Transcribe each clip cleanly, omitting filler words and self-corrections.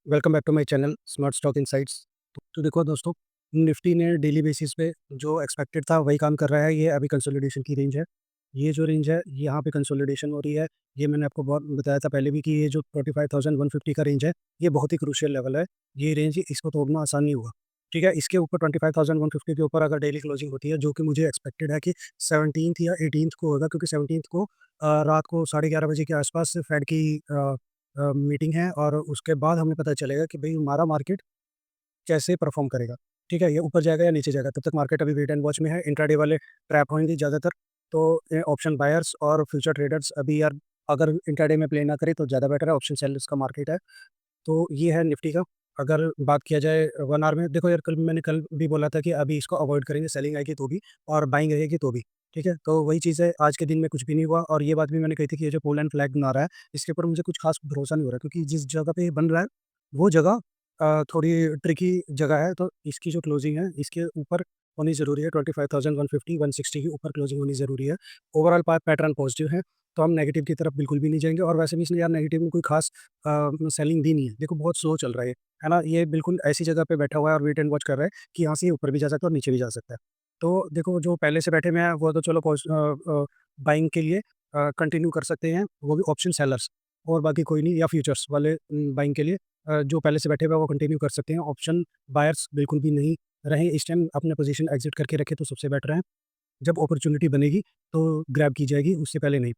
Welcome back to my channel smart stock insights. तो देखो दोस्तों, निफ्टी ने डेली बेसिस पे जो एक्सपेक्टेड था वही काम कर रहा है। ये अभी कंसोलिडेशन की रेंज है। ये जो रेंज है यहाँ पे कंसोलिडेशन हो रही है। ये मैंने आपको बहुत बताया था पहले भी कि ये जो 25,150 का रेंज है, ये बहुत ही क्रूशियल लेवल है। ये रेंज इसको तोड़ना आसान नहीं हुआ। ठीक है, इसके ऊपर 25,150 के ऊपर अगर डेली क्लोजिंग होती है, जो कि मुझे एक्सपेक्टेड है कि 17th या 18th को होगा, क्योंकि 17th को रात को 11:30 बजे के आसपास फेड की मीटिंग है और उसके बाद हमें पता चलेगा कि भाई हमारा मार्केट कैसे परफॉर्म करेगा। ठीक है, ये ऊपर जाएगा या नीचे जाएगा। तब तक मार्केट अभी वेट एंड वॉच में है। इंट्राडे वाले ट्रैप होंगे ज़्यादातर। तो ऑप्शन बायर्स और फ्यूचर ट्रेडर्स अभी यार, अगर इंट्राडे में प्ले ना करे तो ज़्यादा बेटर है। ऑप्शन सेलर्स का मार्केट है। तो ये है निफ्टी का। अगर बात किया जाए 1 आवर में, देखो यार, मैंने कल भी बोला था कि अभी इसको अवॉइड करेंगे, सेलिंग आएगी तो भी और बाइंग रहेगी तो भी। ठीक है, तो वही चीज़ है। आज के दिन में कुछ भी नहीं हुआ और ये बात भी मैंने कही थी कि ये जो पोल एंड फ्लैग बना रहा है, इसके ऊपर मुझे कुछ खास भरोसा नहीं हो रहा, क्योंकि जिस जगह पे ये बन रहा है वो जगह थोड़ी ट्रिकी जगह है। तो इसकी जो क्लोजिंग है इसके ऊपर होनी ज़रूरी है। 25,150 160 के ऊपर क्लोजिंग होनी ज़रूरी है। ओवरऑल पैटर्न पॉजिटिव है, तो हम नेगेटिव की तरफ बिल्कुल भी नहीं जाएंगे। और वैसे भी इसने यार नेगेटिव में कोई खास सेलिंग दी नहीं है। देखो बहुत स्लो चल रहा है ना। ये बिल्कुल ऐसी जगह पे बैठा हुआ है और वेट एंड वॉच कर रहा है कि यहाँ से ये ऊपर भी जा सकता है और नीचे भी जा सकता है। तो देखो, जो पहले से बैठे हुए हैं वो तो चलो बाइंग के लिए कंटिन्यू कर सकते हैं, वो भी ऑप्शन सेलर्स। और बाकी कोई नहीं, या फ्यूचर्स वाले बाइंग के लिए जो पहले से बैठे हुए हैं वो कंटिन्यू कर सकते हैं। ऑप्शन बायर्स बिल्कुल भी नहीं रहें इस टाइम। अपने पोजीशन एग्जिट करके रखे तो सबसे बेटर है। जब अपॉर्चुनिटी बनेगी तो ग्रैब की जाएगी, उससे पहले नहीं।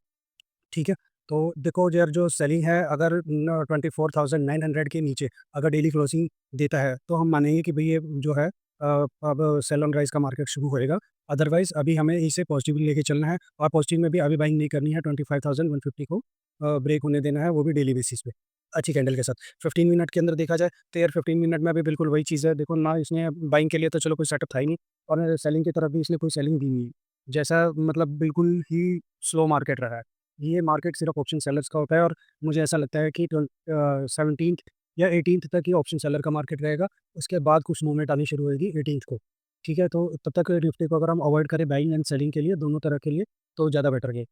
ठीक है, तो देखो यार, जो सेलिंग है अगर 24,900 के नीचे अगर डेली क्लोजिंग देता है तो हम मानेंगे कि भाई ये जो है अब सेल ऑन राइज का मार्केट शुरू होएगा। अदरवाइज अभी हमें इसे पॉजिटिवली लेके चलना है और पॉजिटिव में भी अभी बाइंग नहीं करनी है। 25,150 को ब्रेक होने देना है, वो भी डेली बेसिस पे अच्छी कैंडल के साथ। 15 मिनट के अंदर देखा जाए तो यार 15 मिनट में अभी बिल्कुल वही चीज़ है। देखो ना, इसने बाइंग के लिए तो चलो कोई सेटअप था ही नहीं, और सेलिंग की तरफ भी इसने कोई सेलिंग दी नहीं है। जैसा मतलब बिल्कुल ही स्लो मार्केट रहा है। ये मार्केट सिर्फ ऑप्शन सेलर्स का होता है और मुझे ऐसा लगता है कि 17th या 18th तक ही ऑप्शन सेलर का मार्केट रहेगा। उसके बाद कुछ मूवमेंट आनी शुरू होगी 18th को। ठीक है, तो तब तक निफ्टी को अगर हम अवॉइड करें बाइंग एंड सेलिंग के लिए, दोनों तरह के लिए, तो ज़्यादा बेटर है।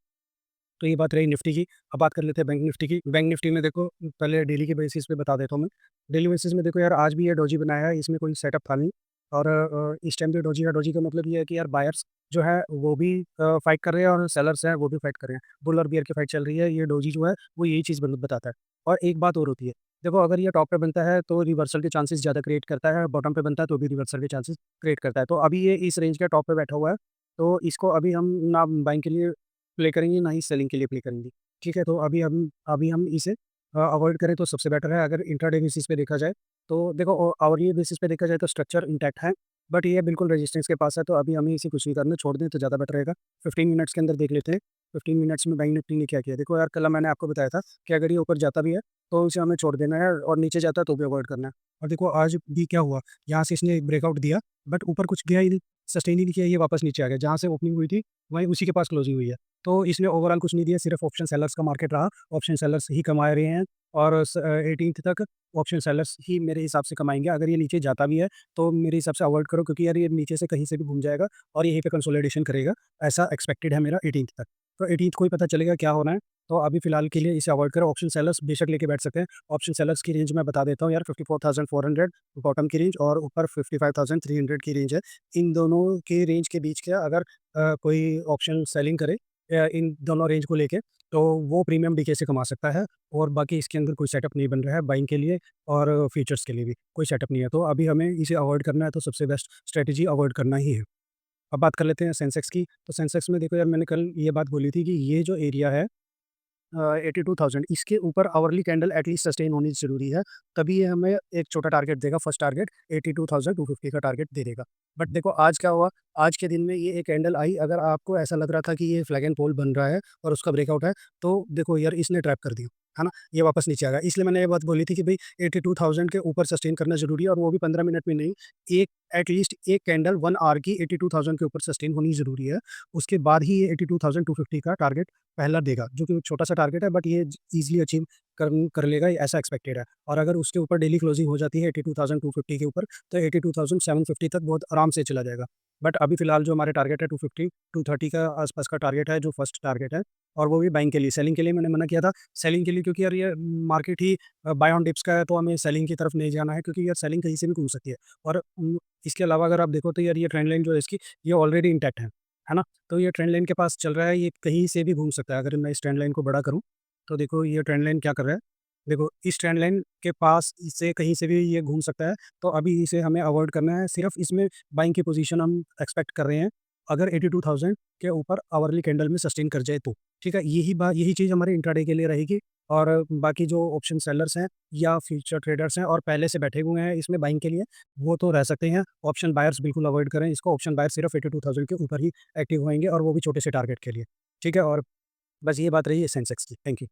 तो ये बात रही निफ्टी की। अब बात कर लेते हैं बैंक निफ्टी की। बैंक निफ्टी में देखो, पहले डेली के बेसिस पे बता देता हूँ मैं। डेली बेसिस में देखो यार, आज भी ये डोजी बनाया है, इसमें कोई सेटअप था नहीं। और इस टाइम पे डोजी है। डोजी का मतलब ये है कि यार बायर्स जो है वो भी फाइट कर रहे हैं और सेलर्स हैं वो भी फाइट कर रहे हैं। बुल और बियर की फाइट चल रही है। ये डोजी जो है वो यही चीज़ बताता है। और एक बात और होती है, देखो, अगर ये टॉप पे बनता है तो रिवर्सल के चांसेस ज़्यादा क्रिएट करता है, बॉटम पे बनता है तो भी रिवर्सल के चांसेस क्रिएट करता है। तो अभी ये इस रेंज के टॉप पे बैठा हुआ है, तो इसको अभी हम ना बाइंग के लिए प्ले करेंगे, ना ही सेलिंग के लिए प्ले करेंगे। ठीक है, तो अभी हम इसे अवॉइड करें तो सबसे बेटर है। अगर इंट्राडे बेसिस पे देखा जाए तो देखो, आवरली बेसिस पे देखा जाए तो स्ट्रक्चर इंटैक्ट है, बट ये बिल्कुल रेजिस्टेंस के पास है। तो अभी हमें इसे कुछ नहीं करना, छोड़ दें तो ज़्यादा बेटर रहेगा। 15 मिनट्स के अंदर देख लेते हैं। 15 मिनट्स में बैंक निफ्टी ने क्या किया। देखो यार, कल मैंने आपको बताया था कि अगर ये ऊपर जाता भी है तो उसे हमें छोड़ देना है, और नीचे जाता है तो भी अवॉइड करना है। और देखो आज भी क्या हुआ, यहाँ से इसने एक ब्रेकआउट दिया, बट ऊपर कुछ गया ही नहीं, सस्टेन ही नहीं किया। ये वापस नीचे आ गया, जहाँ से ओपनिंग हुई थी वहीं उसी के पास क्लोजिंग हुई है। तो इसने ओवरऑल कुछ नहीं दिया, सिर्फ ऑप्शन सेलर्स का मार्केट रहा। ऑप्शन सेलर्स ही कमा रहे हैं और 18th तक ऑप्शन सेलर्स ही मेरे हिसाब से कमाएंगे। अगर ये नीचे जाता भी है तो मेरे हिसाब से अवॉइड करो, क्योंकि यार ये नीचे से कहीं से भी घूम जाएगा और यहीं पे कंसोलिडेशन करेगा। ऐसा एक्सपेक्टेड है मेरा 18th तक। तो 18th को ही पता चलेगा क्या होना है। तो अभी फिलहाल के लिए इसे अवॉइड करो। ऑप्शन सेलर्स बेशक लेके बैठ सकते हैं। ऑप्शन सेलर्स की रेंज मैं बता देता हूँ यार, 54,400 बॉटम की रेंज और ऊपर 55,300 की रेंज है। इन दोनों के रेंज के बीच का अगर कोई ऑप्शन सेलिंग करे इन दोनों रेंज को लेके, तो वो प्रीमियम डीके से कमा सकता है। और बाकी इसके अंदर कोई सेटअप नहीं बन रहा है बाइंग के लिए, और फ्यूचर्स के लिए भी कोई सेटअप नहीं है। तो अभी हमें इसे अवॉइड करना है, तो सबसे बेस्ट स्ट्रेटजी अवॉइड करना ही है। अब बात कर लेते हैं सेंसेक्स की। तो सेंसेक्स में देखो यार, मैंने कल ये बात बोली थी कि ये जो एरिया है 82,000, इसके ऊपर आवरली कैंडल एटलीस्ट सस्टेन होनी ज़रूरी है। तभी ये हमें एक छोटा टारगेट देगा। फर्स्ट टारगेट 82,250 का टारगेट दे देगा। बट देखो आज क्या हुआ, आज के दिन में ये एक कैंडल आई। अगर आपको ऐसा लग रहा था कि ये फ्लैग एंड पोल बन रहा है और उसका ब्रेकआउट है, तो देखो यार, इसने ट्रैप कर दिया, है ना। ये वापस नीचे आ गया। इसलिए मैंने ये बात बोली थी कि भाई 82,000 के ऊपर सस्टेन करना ज़रूरी है, और वो भी 15 मिनट में नहीं। एक एटलीस्ट एक कैंडल 1 आवर की 82,000 के ऊपर सस्टेन होनी ज़रूरी है। उसके बाद ही ये 82,250 का टारगेट पहला देगा, जो कि छोटा-सा टारगेट है, बट ये ईज़िली अचीव कर कर लेगा, ऐसा एक्सपेक्टेड है। और अगर उसके ऊपर डेली क्लोजिंग हो जाती है 82,250 के ऊपर, तो 82,750 तक बहुत आराम से चला जाएगा। बट अभी फ़िलहाल जो हमारे टारगेट है 250 230 का आसपास का टारगेट है, जो फर्स्ट टारगेट है, और वो भी बाइंग के लिए। सेलिंग के लिए मैंने मना किया था, सेलिंग के लिए क्योंकि यार ये मार्केट ही बाय ऑन डिप्स का है, तो हमें सेलिंग की तरफ नहीं जाना है, क्योंकि यार सेलिंग कहीं से भी घूम सकती है। और इसके अलावा अगर आप देखो तो यार ये ट्रेंड लाइन जो है इसकी, ये ऑलरेडी इंटैक्ट है ना? तो ये ट्रेंड लाइन के पास चल रहा है, ये कहीं से भी घूम सकता है। अगर मैं इस ट्रेंड लाइन को बड़ा करूँ, तो देखो ये ट्रेंड लाइन क्या कर रहा है, देखो इस ट्रेंड लाइन के पास से कहीं से भी ये घूम सकता है, तो अभी इसे हमें अवॉइड करना है। सिर्फ इसमें बाइंग की पोजीशन हम एक्सपेक्ट कर रहे हैं, अगर 82,000 के ऊपर आवरली कैंडल में सस्टेन कर जाए तो, ठीक है? यही चीज़ हमारे इंट्राडे के लिए रहेगी। और बाकी जो ऑप्शन सेलर्स हैं या फ्यूचर ट्रेडर्स हैं और पहले से बैठे हुए हैं इसमें बाइंग के लिए, वो तो रह सकते हैं। ऑप्शन बायर्स बिल्कुल अवॉइड करें इसको, ऑप्शन बायर सिर्फ 82,000 के ऊपर ही एक्टिव होंगे, और वो भी छोटे से टारगेट के लिए, ठीक है? और बस ये बात रही है सेंसेक्स की। Thank you.